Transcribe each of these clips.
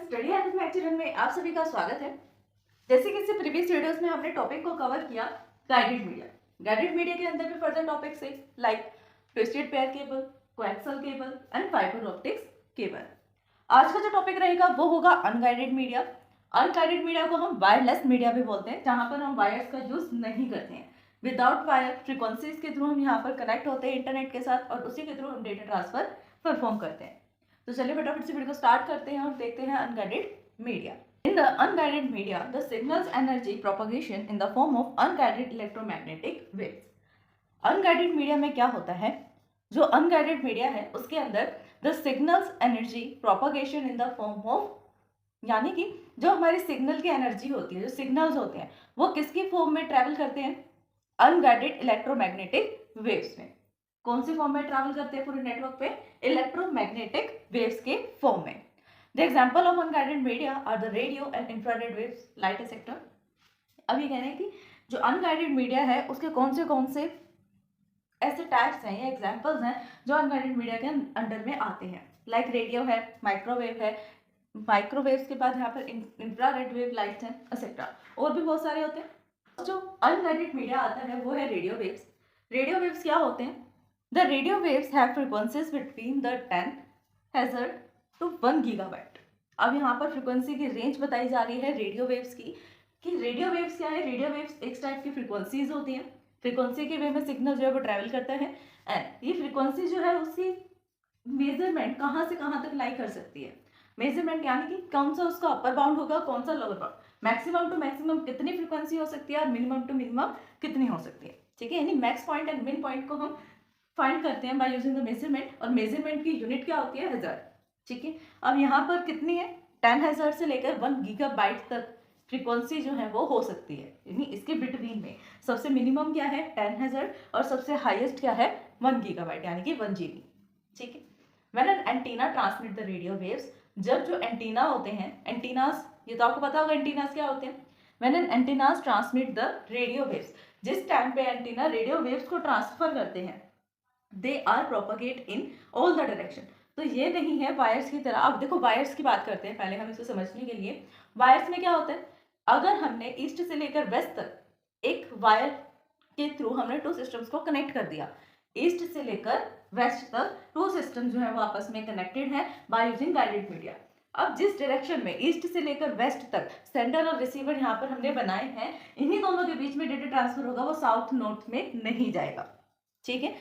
Study habit lecture में आप सभी का स्वागत है। जैसे कि इससे प्रीवियस वीडियोस में हमने टॉपिक को कवर किया गाइडेड मीडिया। गाइडेड मीडिया के अंदर भी फर्दर टॉपिक्स है like twisted pair cable, coaxial cable and fibre optics cable. आज का जो टॉपिक रहेगा वो होगा अनगाइडेड मीडिया। अनगाइडेड मीडिया को हम वायरलेस मीडिया भी बोलते हैं, जहां पर हम वायर्स का यूज नहीं करते हैं। विदाउट वायर फ्रीक्वेंसीज के थ्रू हम यहाँ पर कनेक्ट होते हैं इंटरनेट के साथ और उसी के थ्रू हम डेटा ट्रांसफर परफॉर्म करते हैं। तो चलिए फटाफट से वीडियो को स्टार्ट करते हैं और देखते हैं unguided media. In the unguided media the signals energy propagation in the form of unguided electromagnetic waves. Unguided media में क्या होता है, जो अनगाइडेड मीडिया है उसके अंदर the signals energy propagation in the form of, यानी कि जो हमारी सिग्नल की एनर्जी होती है, जो सिग्नल्स होते हैं वो किसकी फॉर्म में ट्रेवल करते हैं, अनगाइडेड इलेक्ट्रोमैग्नेटिक वेव्स में। कौन सी फॉर्म में ट्रैवल करते हैं पूरे नेटवर्क पे, इलेक्ट्रोमैग्नेटिक वेव्स के फॉर्म में। The example of unguided media are the radio and infrared waves, light etcetera. अब ये कह रहे हैं कि जो अनगाइडेड मीडिया है उसके कौन से ऐसे टाइप्स हैं या एग्जांपल्स हैं जो अनगाइडेड मीडिया के अंडर में आते हैं। लाइक रेडियो है, माइक्रोवेव है, माइक्रोवेव्स के बाद यहाँ पर इंफ्रारेड वेव लाइट्स हैं एक्सेट्रा, और भी बहुत सारे होते हैं। जो अनगाइडेड मीडिया आता है वो है रेडियो वेव्स। रेडियो वेव्स क्या होते हैं, The radio waves have frequencies between the 10 Hz to 1 GHz। अब यहाँ पर फ्रीक्वेंसी की रेंज बताई जा रही है रेडियो वेव्स की, कि रेडियो वेव्स क्या है। रेडियो वेव्स एक टाइप की फ्रीक्वेंसीज होती हैं, फ्रीक्वेंसी के वे में सिग्नल जो है वो ट्रैवल करता है एंड ये फ्रीक्वेंसी जो है उसकी मेजरमेंट कहाँ से कहाँ तक लाई कर सकती है। मेजरमेंट यानी कि कौन सा उसका अपर बाउंड होगा, कौन सा lower bound, maximum to maximum कितनी फ्रीक्वेंसी हो सकती है और मिनिमम टू मिनिमम कितनी हो सकती है। ठीक है, यानी मैक्स पॉइंट एंड मिन पॉइंट को हम फाइंड करते हैं बाय यूजिंग द मेजरमेंट, और मेजरमेंट की यूनिट क्या होती है, हज़ार। ठीक है, अब यहाँ पर कितनी है, 10,000 से लेकर 1 गीगाबाइट तक फ्रीक्वेंसी जो है वो हो सकती है। यानी इसके बिटवीन में सबसे मिनिमम क्या है 10,000 और सबसे हाईएस्ट क्या है 1 गीगाबाइट यानी कि 1 GB। ठीक है, when an antenna transmit the radio waves, जब जो एंटीना होते हैं, एंटीनास, ये तो आपको पता होगा एंटीनास क्या होते हैं। When an antennas transmit the radio waves, जिस टाइम पे एंटीना रेडियो वेव्स को ट्रांसफर करते हैं, they are propagate in all the direction. तो ये नहीं है वायर्स की तरह। अब देखो वायर्स की बात करते हैं पहले हम इसको समझने के लिए। वायर्स में क्या होता है, अगर हमने ईस्ट से लेकर वेस्ट तक एक वायर के थ्रू हमने टू सिस्टम्स को कनेक्ट कर दिया, ईस्ट से लेकर वेस्ट तक टू सिस्टम जो है वो आपस में कनेक्टेड है बाय यूजिंग गाइडेड मीडिया। अब जिस डायरेक्शन में ईस्ट से लेकर वेस्ट तक सेंडर और रिसीवर यहाँ पर हमने बनाए हैं, इन्हीं दोनों के बीच में डेटा ट्रांसफर होगा, वो साउथ नॉर्थ में नहीं जाएगा। ठीक है,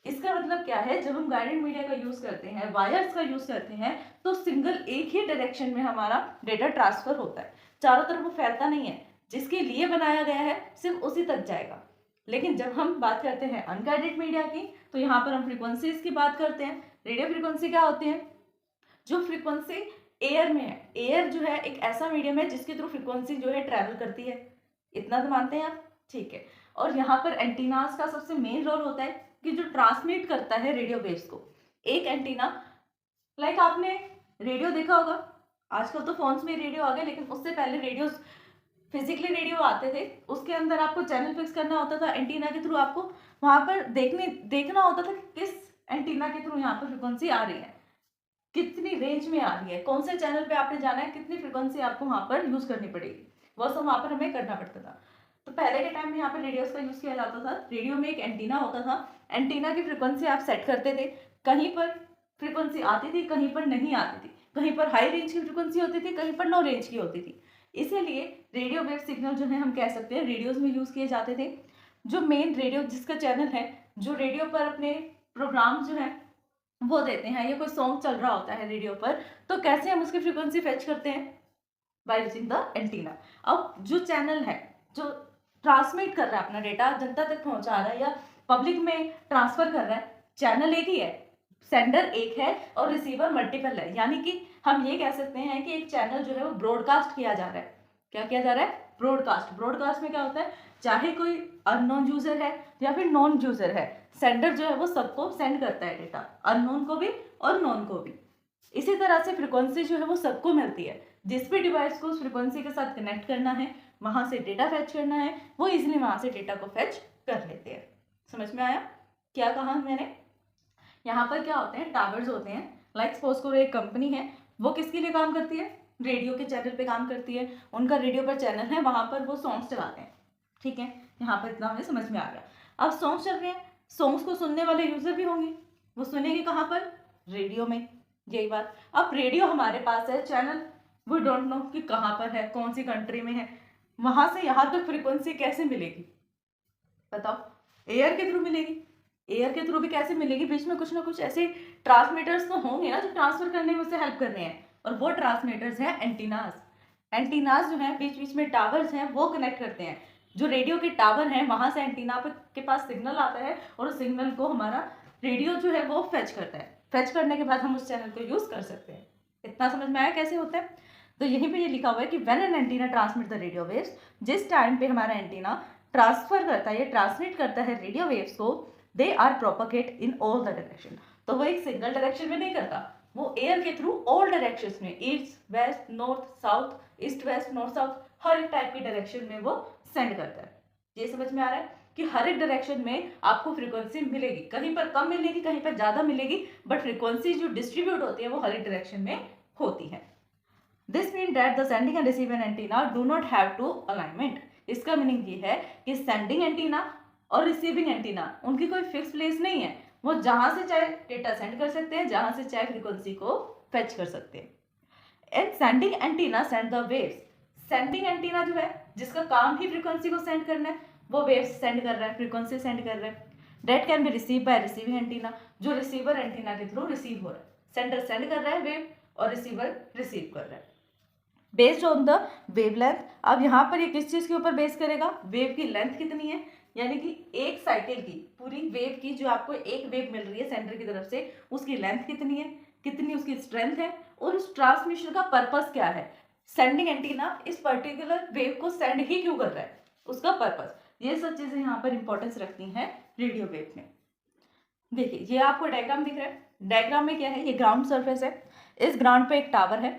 इसका मतलब क्या है, जब हम गाइडेड मीडिया का यूज करते हैं, वायर्स का यूज करते हैं, तो सिंगल एक ही डायरेक्शन में हमारा डेटा ट्रांसफर होता है, चारों तरफ वो फैलता नहीं है, जिसके लिए बनाया गया है सिर्फ उसी तक जाएगा। लेकिन जब हम बात करते हैं अनगाइडेड मीडिया की, तो यहाँ पर हम फ्रीक्वेंसीज की बात करते हैं। रेडियो फ्रीक्वेंसी क्या होती है, जो फ्रीक्वेंसी एयर में है, एयर जो है एक ऐसा मीडियम है जिसके थ्रू फ्रीक्वेंसी जो है ट्रैवल करती है, इतना तो मानते हैं आप। ठीक है, और यहाँ पर एंटीनास का सबसे मेन रोल होता है कि जो ट्रांसमिट करता है रेडियो वेव्स को। एक एंटीना, लाइक आपने रेडियो देखा होगा, आजकल तो फोन्स में रेडियो आ गए, लेकिन उससे पहले रेडियो फिजिकली रेडियो आते थे, उसके अंदर आपको चैनल फिक्स करना होता था एंटीना के थ्रू, आपको वहां पर देखना होता था कि किस एंटीना के थ्रू यहाँ पर फ्रिक्वेंसी आ रही है, कितनी रेंज में आ रही है, कौन से चैनल पे आपने जाना है, कितनी फ्रिक्वेंसी आपको वहां पर यूज करनी पड़ेगी, वो सब वहां पर हमें करना पड़ता था। तो पहले के टाइम में यहाँ पर रेडियोस का यूज किया जाता था। रेडियो में एक एंटीना होता था, एंटीना की फ्रिक्वेंसी आप सेट करते थे, कहीं पर फ्रिक्वेंसी आती थी, कहीं पर नहीं आती थी, कहीं पर हाई रेंज की फ्रिक्वेंसी होती थी, कहीं पर लो रेंज की होती थी। इसीलिए रेडियो वेव सिग्नल जो है हम कह सकते हैं रेडियोज में यूज किए जाते थे। जो मेन रेडियो जिसका चैनल है, जो रेडियो पर अपने प्रोग्राम जो है वो देते हैं, या कोई सॉन्ग चल रहा होता है रेडियो पर, तो कैसे हम उसकी फ्रिक्वेंसी फेच करते हैं, बाय यूजिंग द एंटीना। अब जो चैनल है जो ट्रांसमिट कर रहा है अपना डेटा, जनता तक पहुंचा रहा है या पब्लिक में ट्रांसफर कर रहा है, चैनल एक ही है, सेंडर एक है और रिसीवर मल्टीपल है। यानी कि हम ये कह सकते हैं कि एक चैनल जो है वो ब्रॉडकास्ट किया जा रहा है। क्या किया जा रहा है, ब्रॉडकास्ट। ब्रॉडकास्ट में क्या होता है, चाहे कोई अननोन यूजर है या फिर नॉन यूजर है, सेंडर जो है वो सबको सेंड करता है डेटा, अननोन को भी और नॉन को भी। इसी तरह से फ्रिक्वेंसी जो है वो सबको मिलती है, जिस भी डिवाइस को उस फ्रिक्वेंसी के साथ कनेक्ट करना है, वहां से डेटा फेच करना है, वो इजीली वहां से डेटा को फेच कर लेते हैं। समझ में आया क्या कहा मैंने। यहाँ पर क्या होते हैं, टावर्स होते हैं। लाइक सपोज करो एक कंपनी है, वो किसके लिए काम करती है? रेडियो के चैनल पे काम करती है। उनका रेडियो पर चैनल है, वहां पर वो सॉन्ग्स चलाते हैं। ठीक है, यहाँ पर इतना हमें समझ में आ गया। अब सॉन्ग्स चल रहे हैं, सॉन्ग्स को सुनने वाले यूजर भी होंगे, वो सुनेंगे कहाँ पर? रेडियो में। यही बात। अब रेडियो हमारे पास है, चैनल वी डोंट नो कि कहाँ पर है, कौन सी कंट्री में है, वहां से यहाँ तक फ्रीक्वेंसी कैसे मिलेगी बताओ? एयर के थ्रू मिलेगी। एयर के थ्रू भी कैसे मिलेगी? बीच में कुछ ना कुछ ऐसे ट्रांसमीटर्स तो होंगे ना जो ट्रांसफर करने में उससे हेल्प कर रहे हैं, और वो ट्रांसमीटर्स हैं एंटीनास। एंटीनास जो है बीच बीच में टावर्स हैं, वो कनेक्ट करते हैं। जो रेडियो के टावर हैं वहां से एंटीना के पास सिग्नल आता है, और उस सिग्नल को हमारा रेडियो जो है वो फेच करता है। फेच करने के बाद हम उस चैनल को यूज कर सकते हैं। इतना समझ में आया कैसे होता है? तो यहीं पे ये लिखा हुआ है कि when an antenna transmit the radio waves, जिस टाइम पे हमारा एंटीना ट्रांसफर करता है, ये ट्रांसमिट करता है रेडियो वेव्स को, they are propagate in all the direction. तो वो एक सिंगल डायरेक्शन में नहीं करता, वो एयर के थ्रू ऑल डायरेक्शंस में, east west north south, east west north south, हर एक टाइप की डायरेक्शन में वो सेंड करता है। ये समझ में आ रहा है कि हर एक डायरेक्शन में आपको फ्रीक्वेंसी मिलेगी, कहीं पर कम मिलेगी, कहीं पर ज्यादा मिलेगी, बट फ्रीक्वेंसी जो डिस्ट्रीब्यूट होती है वो हर एक डायरेक्शन में होती है। This mean that the sending and receiving antenna do not have to alignment. इसका मीनिंग ये है कि सेंडिंग एंटीना और रिसीविंग एंटीना उनकी कोई फिक्स प्लेस नहीं है, वो जहां से चाहे डेटा सेंड कर सकते हैं, जहां से चाहे फ्रीक्वेंसी को फेच कर सकते हैं। And sending antenna send the waves. Sending antenna जो है जिसका काम ही फ्रीक्वेंसी को सेंड करना है, वो वेव्स सेंड कर रहा है, फ्रीक्वेंसी सेंड कर रहा है। Date can be receive by receiving antenna, जो रिसीवर एंटीना के थ्रू रिसीव हो रहा है। सेंडर सेंड कर रहा है वेव और रिसीवर रिसीव कर रहा है बेस्ड ऑन द वेवलेंथ। अब यहाँ पर ये किस चीज के ऊपर बेस करेगा? वेव की लेंथ कितनी है, यानी कि एक साइकिल की पूरी वेव की, जो आपको एक वेव मिल रही है सेंटर की तरफ से, उसकी लेंथ कितनी है, कितनी उसकी स्ट्रेंथ है, और उस ट्रांसमिशन का पर्पस क्या है। सेंडिंग एंटीना इस पर्टिकुलर वेव को सेंड ही क्यों कर रहा है, उसका पर्पस, ये सब चीजें यहाँ पर इंपॉर्टेंस रखती हैं रेडियो वेव में। देखिए ये आपको डायग्राम दिख रहा है, डायग्राम में क्या है, ये ग्राउंड सरफेस है, इस ग्राउंड पे एक टावर है,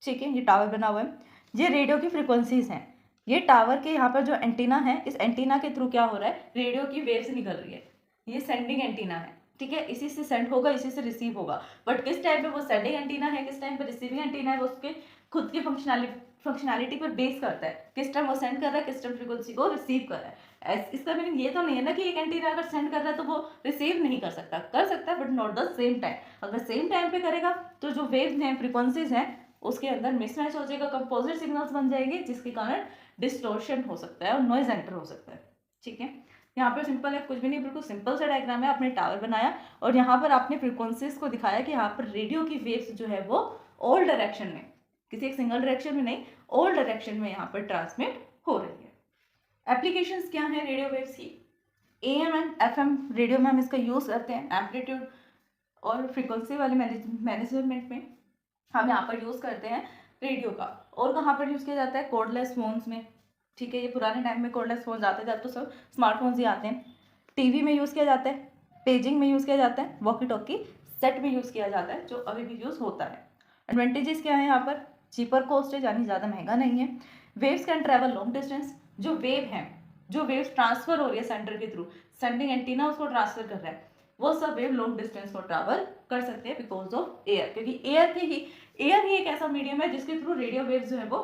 ठीक है, ये टावर बना हुआ है, ये रेडियो की फ्रीक्वेंसीज हैं। ये टावर के यहाँ पर जो एंटीना है, इस एंटीना के थ्रू क्या हो रहा है, रेडियो की वेव्स निकल रही है। ये सेंडिंग एंटीना है, ठीक है, इसी से सेंड होगा, इसी से रिसीव होगा, बट किस टाइम पे वो सेंडिंग एंटीना है, किस टाइम पे रिसीविंग एंटीना है, वो उसके खुद की फंक्शनैलिटी पर बेस करता है, किस टाइम वो सेंड कर रहा है, किस टाइम फ्रीक्वेंसी को रिसीव कर रहा है। इसका मीनिंग ये तो नहीं है ना कि एक एंटीना अगर सेंड कर रहा है तो वो रिसीव नहीं कर सकता, कर सकता है, but not the same time. अगर सेम टाइम पे करेगा तो जो वेव्स हैं, फ्रीक्वेंसीज हैं, उसके अंदर मिसमैच हो जाएगा, कंपोजिट सिग्नल्स बन जाएंगे, जिसके कारण डिस्टोर्शन हो सकता है और नॉइज एंटर हो सकता है। ठीक है, यहाँ पर सिंपल है, कुछ भी नहीं, बिल्कुल सिंपल सा डायग्राम है। आपने टावर बनाया और यहाँ पर आपने फ्रीक्वेंसीज को दिखाया कि यहाँ पर रेडियो की वेव्स जो है वो ऑल डायरेक्शन में, किसी एक सिंगल डायरेक्शन में नहीं, ऑल डायरेक्शन में यहाँ पर ट्रांसमिट हो रही है। एप्लीकेशंस क्या है रेडियो वेव्स की? AM एंड FM रेडियो में हम इसका यूज करते हैं, एम्पलीट्यूड और फ्रीक्वेंसी वाले मैनेजमेंट में हम यहाँ पर यूज करते हैं रेडियो का। और कहाँ पर यूज किया जाता है? कॉर्डलेस फोन्स में, ठीक है, ये पुराने टाइम में कॉर्डलेस फोन आते थे, अब तो सब स्मार्टफोन्स ही आते हैं। टीवी में यूज किया जाता है, पेजिंग में यूज किया जाता है, वॉकी टॉकी सेट में यूज किया जाता है, जो अभी भी यूज होता है। एडवांटेजेस क्या है यहाँ पर? चीपर कॉस्ट है, यानी ज़्यादा महंगा नहीं है। Waves can travel long distance, जो वेव है, जो वेव्स ट्रांसफर हो रही है सेंटर के थ्रू, सेंडिंग एंटीना उसको ट्रांसफर कर रहा है, वो सब वेव लॉन्ग डिस्टेंस को ट्रैवल कर सकते हैं बिकॉज ऑफ एयर, क्योंकि एयर ही एक ऐसा मीडियम है जिसके थ्रू रेडियो वेव्स जो है वो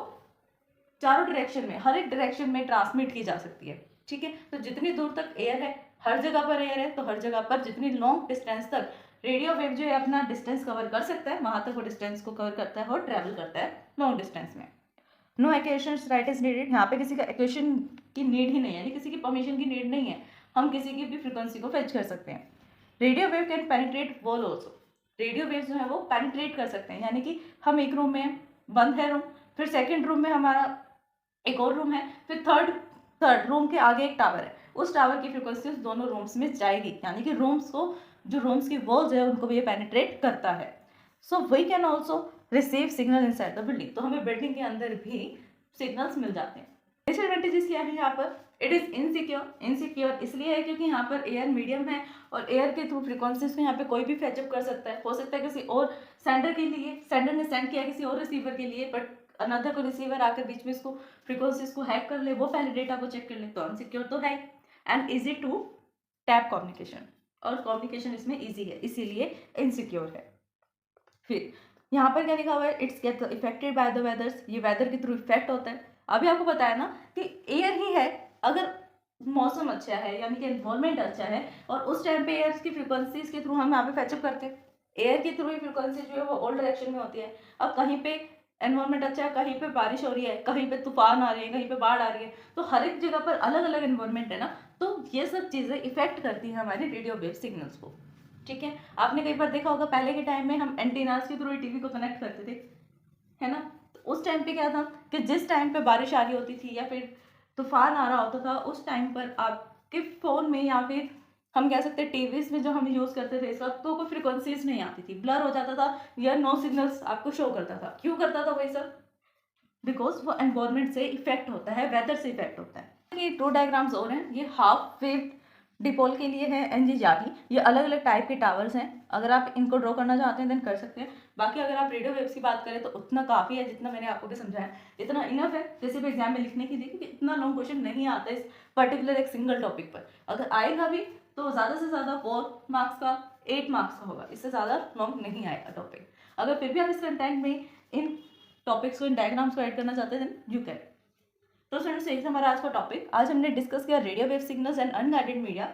चारों डायरेक्शन में, हर एक डायरेक्शन में ट्रांसमिट की जा सकती है। ठीक है, तो जितनी दूर तक एयर है, हर जगह पर एयर है, तो हर जगह पर जितनी लॉन्ग डिस्टेंस तक रेडियो वेव जो है अपना डिस्टेंस कवर कर सकता है, वहां तक वो डिस्टेंस को कवर करता है और ट्रैवल करता है लॉन्ग डिस्टेंस में। No equation right is needed, यहाँ पे किसी का एक्वेशन की नीड ही नहीं है, यानी किसी की परमिशन की नीड नहीं है, हम किसी की भी फ्रिक्वेंसी को फेच कर सकते हैं। Radio wave can penetrate wall also, radio wave जो है वो पेनिट्रेट कर सकते हैं, यानी कि हम एक रूम में, बंद है रूम, फिर सेकेंड रूम में हमारा एक और रूम है, फिर थर्ड रूम के आगे एक टावर है, उस टावर की फ्रिक्वेंसी उस दोनों रूम्स में जाएगी, यानी कि रूम्स को, जो रूम्स की वॉल्स है उनको भी ये पेनिट्रेट करता है। So we can also receive signal inside the building, तो हमें बिल्डिंग के अंदर भी सिग्नल्स मिल जाते हैं। डिसएडवांटेजेस क्या है यहाँ पर? इट इज इनसिक्योर इसलिए है क्योंकि यहाँ पर एयर मीडियम है और एयर के थ्रू फ्रिक्वेंसीज को यहाँ पे कोई भी फैचअप कर सकता है, हो सकता है किसी और सेंडर के लिए, सेंडर ने सेंड किया किसी और रिसीवर के लिए, बट अनदर को रिसीवर आकर बीच में इसको फ्रीक्वेंसीज को हैक कर ले, वो पहले डेटा को चेक कर ले, तो अनसिक्योर तो है। And easy to tap communication, और कम्युनिकेशन इसमें इजी है, इसीलिए इनसिक्योर है। फिर यहाँ पर क्या लिखा हुआ है, it's get affected by the वेदर्स, ये वेदर के थ्रू इफेक्ट होता है। अभी आपको बताया ना कि एयर ही है, अगर मौसम अच्छा है यानी कि एनवायरमेंट अच्छा है और उस टाइम पे एयर की फ्रिक्वेंसीज के थ्रू हम यहाँ पे फैचअप करते हैं, एयर के थ्रू ही फ्रिक्वेंसी जो है वो ऑल डायरेक्शन में होती है। अब कहीं पे एनवायरमेंट अच्छा है, कहीं पे बारिश हो रही है, कहीं पे तूफान आ रही है, कहीं पे बाढ़ आ रही है, तो हर एक जगह पर अलग अलग एनवायरमेंट है ना, तो ये सब चीज़ें इफेक्ट करती हैं हमारे रेडियो वेव सिग्नल्स को। ठीक है, आपने कई बार देखा होगा पहले के टाइम में हम एंटीनास के थ्रू टीवी को कनेक्ट करते थे, है ना। तो उस टाइम पे क्या था कि जिस टाइम पे बारिश आ रही होती थी या फिर तूफान आ रहा होता था, उस टाइम पर आपके फ़ोन में या फिर हम कह सकते हैं टीवीज़ में जो हम यूज़ करते थे इस वक्त, तो कोई फ्रिक्वेंसीज नहीं आती थी, ब्लर हो जाता था या नो सिग्नल्स आपको शो करता था। क्यों करता था वही सब? बिकॉज वो एनवायरमेंट से इफेक्ट होता है, वेदर से इफेक्ट होता है। ये 2 डायग्राम्स और हैं, ये हाफ वेव डिपोल के लिए है एनजी जाली, ये अलग अलग टाइप के टावर्स हैं। अगर आप इनको ड्रॉ करना चाहते हैं देन कर सकते हैं। बाकी अगर आप रेडियो वेव्स की बात करें तो उतना काफ़ी है, जितना मैंने आपको भी समझाया इतना इनफ है जैसे भी एग्जाम में लिखने के लिए, क्योंकि इतना लॉन्ग क्वेश्चन नहीं आता इस पर्टिकुलर एक सिंगल टॉपिक पर। अगर आएगा भी तो ज़्यादा से ज़्यादा 4 मार्क्स का, 8 मार्क्स का होगा, इससे ज़्यादा लॉन्ग नहीं आएगा टॉपिक। अगर फिर भी आप इस कंटेंट में इन टॉपिक्स को, इन डायग्राम्स को ऐड करना चाहते हैं देन यू कैन। तो स्टूडेंट्स यही था हमारा आज का टॉपिक। आज हमने डिस्कस किया radio wave signals and unguided media.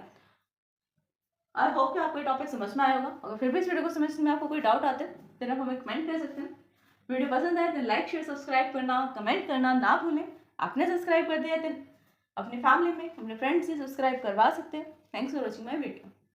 I hope कि आपको ये टॉपिक समझ में आया होगा। अगर फिर भी इस वीडियो को समझने में आपको कोई डाउट आते हैं देन आप हमें कमेंट कर सकते हैं। वीडियो पसंद आए तो लाइक शेयर सब्सक्राइब करना, कमेंट करना ना भूलें। आपने सब्सक्राइब कर दिया तो अपनी फैमिली में अपने फ्रेंड्स से सब्सक्राइब करवा सकते हैं। Thanks for watching my video.